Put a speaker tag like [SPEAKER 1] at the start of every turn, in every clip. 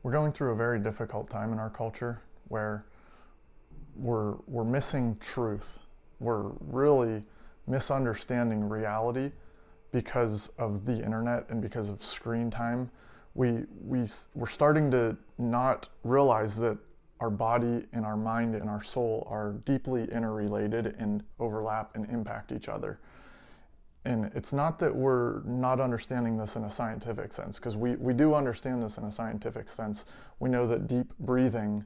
[SPEAKER 1] We're going through a very difficult time in our culture where we're missing truth. We're really misunderstanding reality because of the internet and because of screen time. We're starting to not realize that our body and our mind and our soul are deeply interrelated and overlap and impact each other. And it's not that we're not understanding this in a scientific sense, because we do understand this in a scientific sense. We know that deep breathing,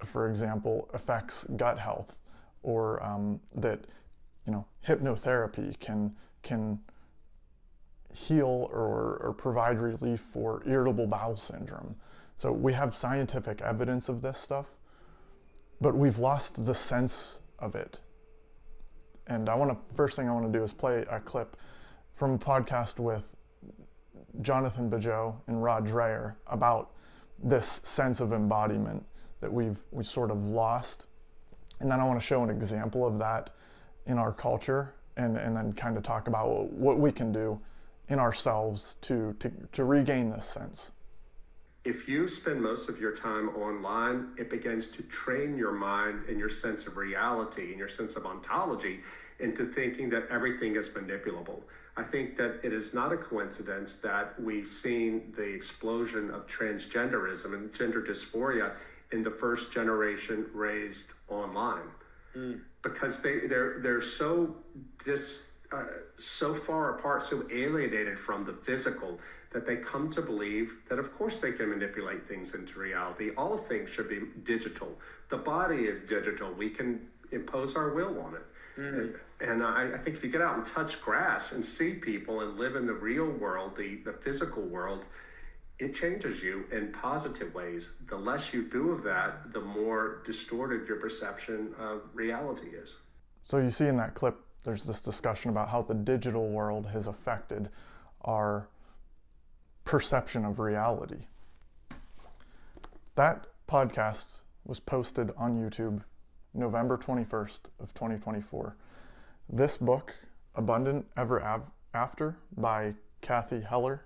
[SPEAKER 1] for example, affects gut health, or that hypnotherapy can heal or provide relief for irritable bowel syndrome. So we have scientific evidence of this stuff, but we've lost the sense of it. And first thing I want to do is play a clip from a podcast with Jonathan Pageau and Rod Dreher about this sense of embodiment that we sort of lost. And then I want to show an example of that in our culture, and then kind of talk about what we can do in ourselves to regain this sense.
[SPEAKER 2] If you spend most of your time online, it begins to train your mind and your sense of reality and your sense of ontology into thinking that everything is manipulable. I think that it is not a coincidence that we've seen the explosion of transgenderism and gender dysphoria in the first generation raised online. Because they're so so far apart, so alienated from the physical, that they come to believe that of course they can manipulate things into reality. All things should be digital. The body is digital. We can impose our will on it. And I think if you get out and touch grass and see people and live in the real world, the physical world, it changes you in positive ways. The less you do of that, the more distorted your perception of reality is.
[SPEAKER 1] So you see in that clip, there's this discussion about how the digital world has affected our perception of reality. That podcast was posted on YouTube November 21st of 2024. This book, Abundant Ever After by Cathy Heller,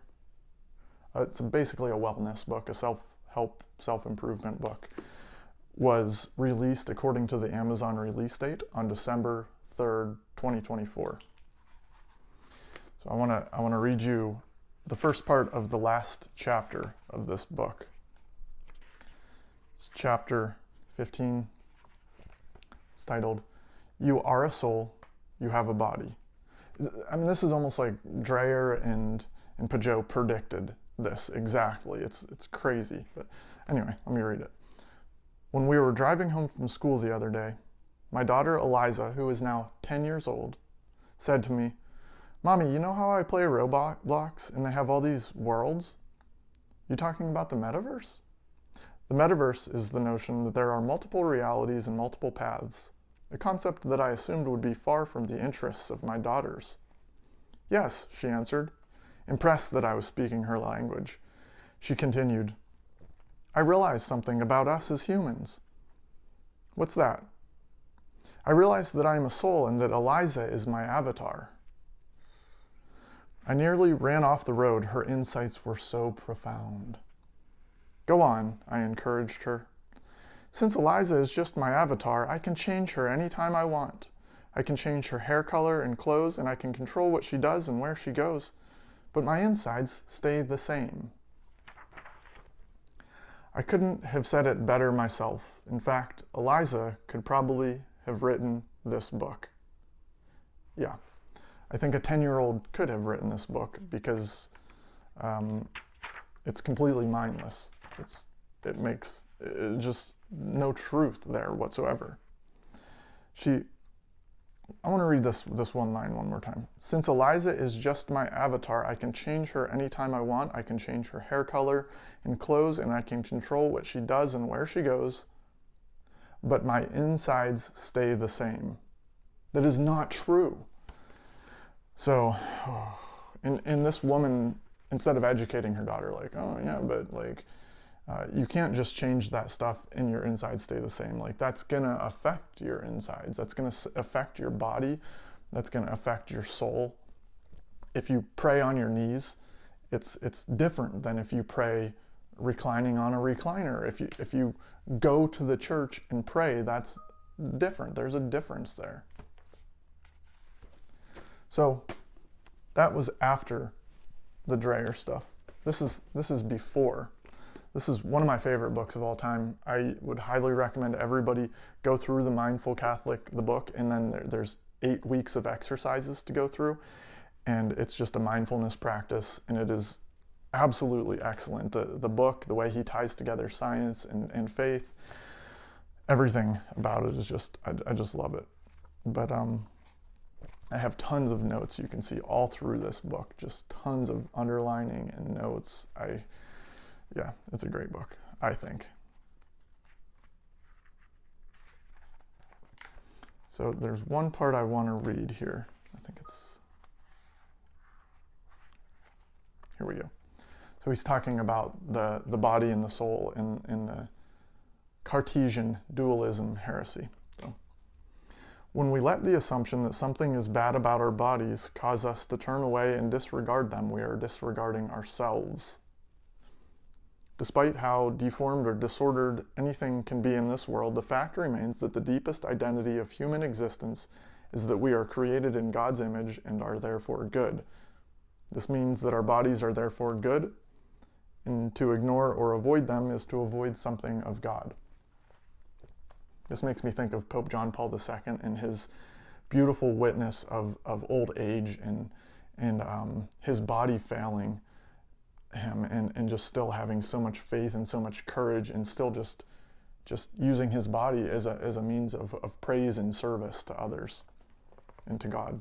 [SPEAKER 1] it's basically a wellness book, a self-help, self-improvement book, was released according to the Amazon release date on December 3rd, 2024. So I want to read you the first part of the last chapter of this book. It's chapter 15. It's titled, "You Are a Soul, You Have a Body." I mean, this is almost like Dreher and Pageau predicted this exactly. It's crazy. But anyway, let me read it. "When we were driving home from school the other day, my daughter Eliza, who is now 10 years old, said to me, 'Mommy, you know how I play Roblox and they have all these worlds? You talking about the metaverse?' The metaverse is the notion that there are multiple realities and multiple paths, a concept that I assumed would be far from the interests of my daughters." "Yes," she answered, impressed that I was speaking her language. She continued, "I realized something about us as humans." "What's that?" "I realized that I am a soul and that Eliza is my avatar." I nearly ran off the road. Her insights were so profound. "Go on," I encouraged her. "Since Eliza is just my avatar, I can change her anytime I want. I can change her hair color and clothes, and I can control what she does and where she goes. But my insides stay the same." I couldn't have said it better myself. In fact, Eliza could probably have written this book. Yeah, I think a 10-year-old could have written this book because it's completely mindless. It makes just no truth there whatsoever. I want to read this one line one more time. "Since Eliza is just my avatar, I can change her anytime I want. I can change her hair color and clothes, and I can control what she does and where she goes. But my insides stay the same." That is not true. So, in this woman, instead of educating her daughter, like, "Oh yeah, but like, you can't just change that stuff and your insides stay the same. Like, that's gonna affect your insides. That's gonna affect your body. That's gonna affect your soul. If you pray on your knees, it's different than if you pray reclining on a recliner. If you go to the church and pray, that's different. There's a difference there. So that was after the Dreher stuff. This is before. This is one of my favorite books of all time. I would highly recommend everybody go through the Mindful Catholic, the book, and then there's 8 weeks of exercises to go through, and it's just a mindfulness practice, and it is absolutely excellent. The book, the way he ties together science and faith, everything about it is just, I just love it. But I have tons of notes you can see all through this book, just tons of underlining and notes. Yeah, it's a great book, I think. So there's one part I want to read here. I think it's, here we go. So he's talking about the body and the soul in the Cartesian dualism heresy. So, when we let the assumption that something is bad about our bodies cause us to turn away and disregard them, we are disregarding ourselves. Despite how deformed or disordered anything can be in this world, the fact remains that the deepest identity of human existence is that we are created in God's image and are therefore good. This means that our bodies are therefore good, and to ignore or avoid them is to avoid something of God. This makes me think of Pope John Paul II and his beautiful witness of old age and his body failing him and just still having so much faith and so much courage and still just using his body as a means of praise and service to others and to God.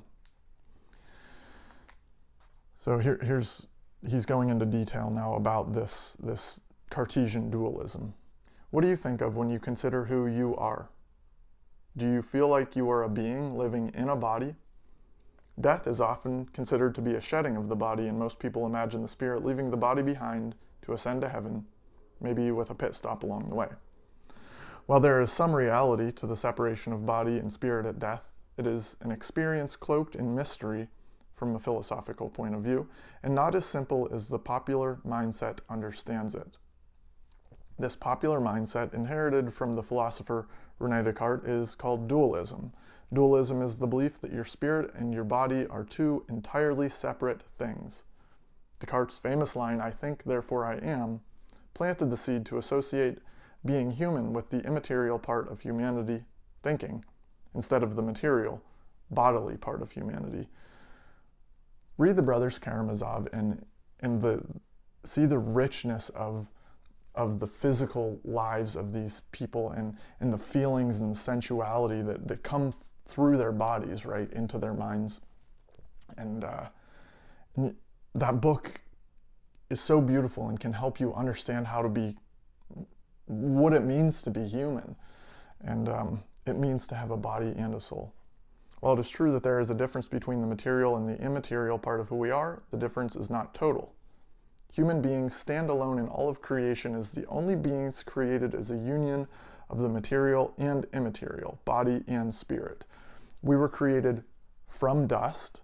[SPEAKER 1] So he's going into detail now about this Cartesian dualism. What do you think of when you consider who you are? Do you feel like you are a being living in a body? Death is often considered to be a shedding of the body, and most people imagine the spirit leaving the body behind to ascend to heaven, maybe with a pit stop along the way. While there is some reality to the separation of body and spirit at death, it is an experience cloaked in mystery from a philosophical point of view, and not as simple as the popular mindset understands it. This popular mindset, inherited from the philosopher René Descartes, is called dualism. Dualism is the belief that your spirit and your body are two entirely separate things. Descartes' famous line, "I think, therefore I am," planted the seed to associate being human with the immaterial part of humanity, thinking, instead of the material, bodily part of humanity. Read the Brothers Karamazov and see the richness of the physical lives of these people and the feelings and the sensuality that come through their bodies, right, into their minds. And that book is so beautiful and can help you understand how to be, what it means to be human. And it means to have a body and a soul. While it is true that there is a difference between the material and the immaterial part of who we are, the difference is not total. Human beings stand alone in all of creation as the only beings created as a union of the material and immaterial, body and spirit. We were created from dust,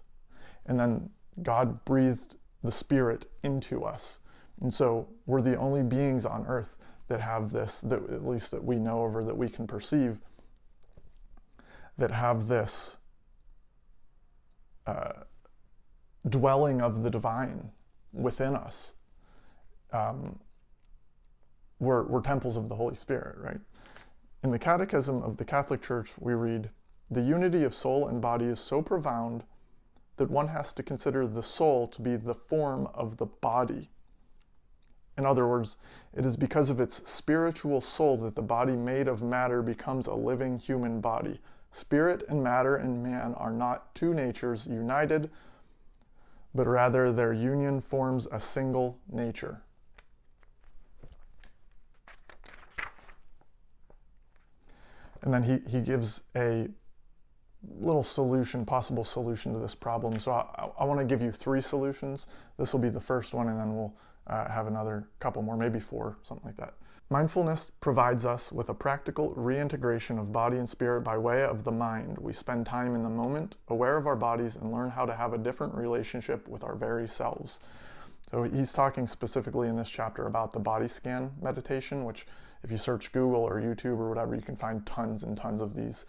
[SPEAKER 1] and then God breathed the spirit into us. And so we're the only beings on earth that have this, that at least that we know of or that we can perceive, that have this dwelling of the divine within us. We're temples of the Holy Spirit, right? In the Catechism of the Catholic Church, we read, "The unity of soul and body is so profound that one has to consider the soul to be the form of the body. In other words, it is because of its spiritual soul that the body made of matter becomes a living human body. Spirit and matter in man are not two natures united, but rather their union forms a single nature." And then he gives a little solution, possible solution to this problem. So I want to give you 3 solutions. This will be the first one, and then we'll have another couple more, maybe 4, something like that. Mindfulness provides us with a practical reintegration of body and spirit by way of the mind. We spend time in the moment, aware of our bodies, and learn how to have a different relationship with our very selves. So he's talking specifically in this chapter about the body scan meditation, which if you search Google or YouTube or whatever, you can find tons and tons of these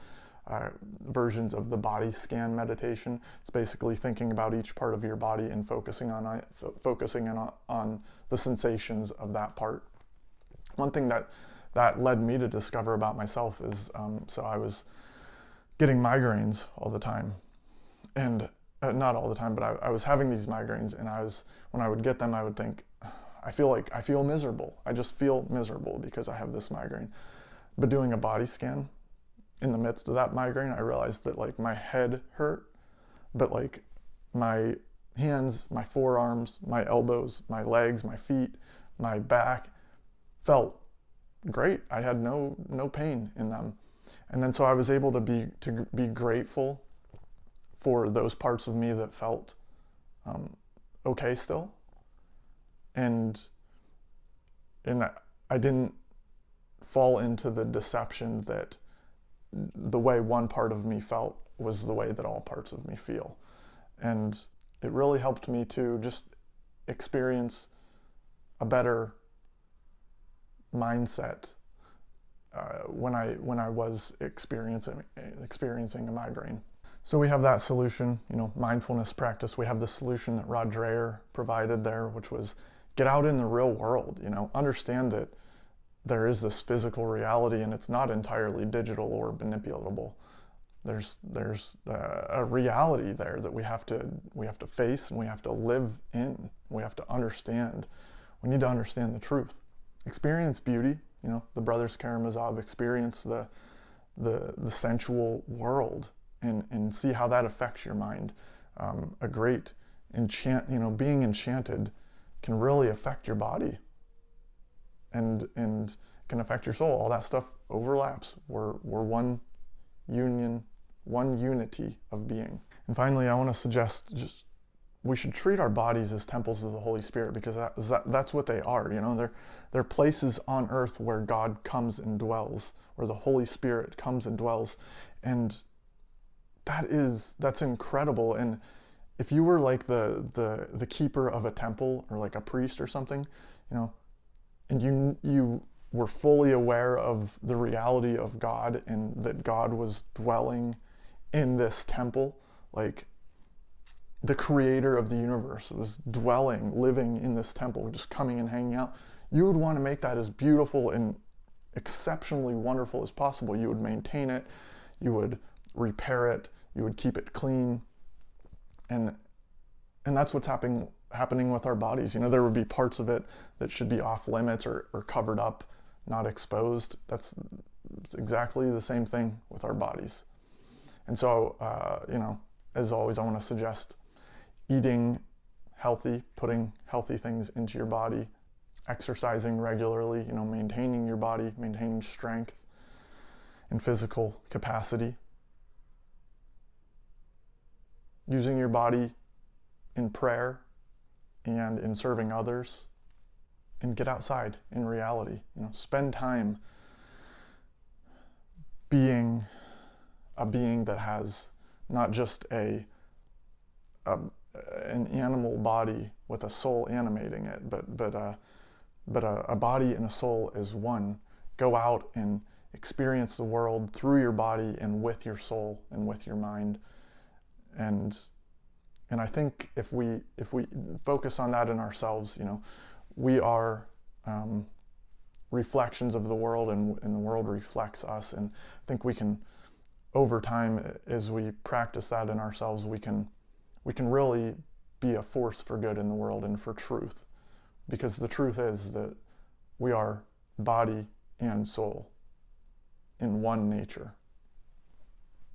[SPEAKER 1] versions of the body scan meditation. It's basically thinking about each part of your body and focusing on the sensations of that part. One thing that led me to discover about myself is, so I was getting migraines all the time, and not all the time, but I was having these migraines, and when I would get them, I would think, I feel miserable. I just feel miserable because I have this migraine. But doing a body scan in the midst of that migraine, I realized that like my head hurt, but like my hands, my forearms, my elbows, my legs, my feet, my back felt great. I had no pain in them. And then so I was able to be grateful for those parts of me that felt okay still. And I didn't fall into the deception that the way one part of me felt was the way that all parts of me feel. And it really helped me to just experience a better mindset when I was experiencing a migraine. So we have that solution, mindfulness practice. We have the solution that Rod Dreher provided there, which was get out in the real world, understand that there is this physical reality and it's not entirely digital or manipulable. There's a reality there that we have to face and we have to live in. We have to understand. We need to understand the truth. Experience beauty, the Brothers Karamazov experience the sensual world and see how that affects your mind. A great being enchanted can really affect your body and can affect your soul. All that stuff overlaps. We're one union, one unity of being. And finally, I want to suggest we should treat our bodies as temples of the Holy Spirit, because that's what they are. They're places on earth where God comes and dwells, where the Holy Spirit comes and dwells, and that's incredible. And if you were like the keeper of a temple or like a priest or something, and you were fully aware of the reality of God and that God was dwelling in this temple, like the creator of the universe was living in this temple, just coming and hanging out, you would want to make that as beautiful and exceptionally wonderful as possible. You would maintain it, you would repair it, you would keep it clean, and that's what's happening with our bodies. There would be parts of it that should be off limits or covered up, not exposed. It's exactly the same thing with our bodies. And so, as always, I want to suggest eating healthy, putting healthy things into your body, exercising regularly, maintaining your body, maintaining strength and physical capacity, using your body in prayer and in serving others, and get outside in reality. Spend time being a being that has not just an animal body with a soul animating it, but a body and a soul as one. Go out and experience the world through your body and with your soul and with your mind. And I think if we focus on that in ourselves, we are reflections of the world, and the world reflects us. And I think we can, over time, as we practice that in ourselves, we can really be a force for good in the world and for truth. Because the truth is that we are body and soul in one nature.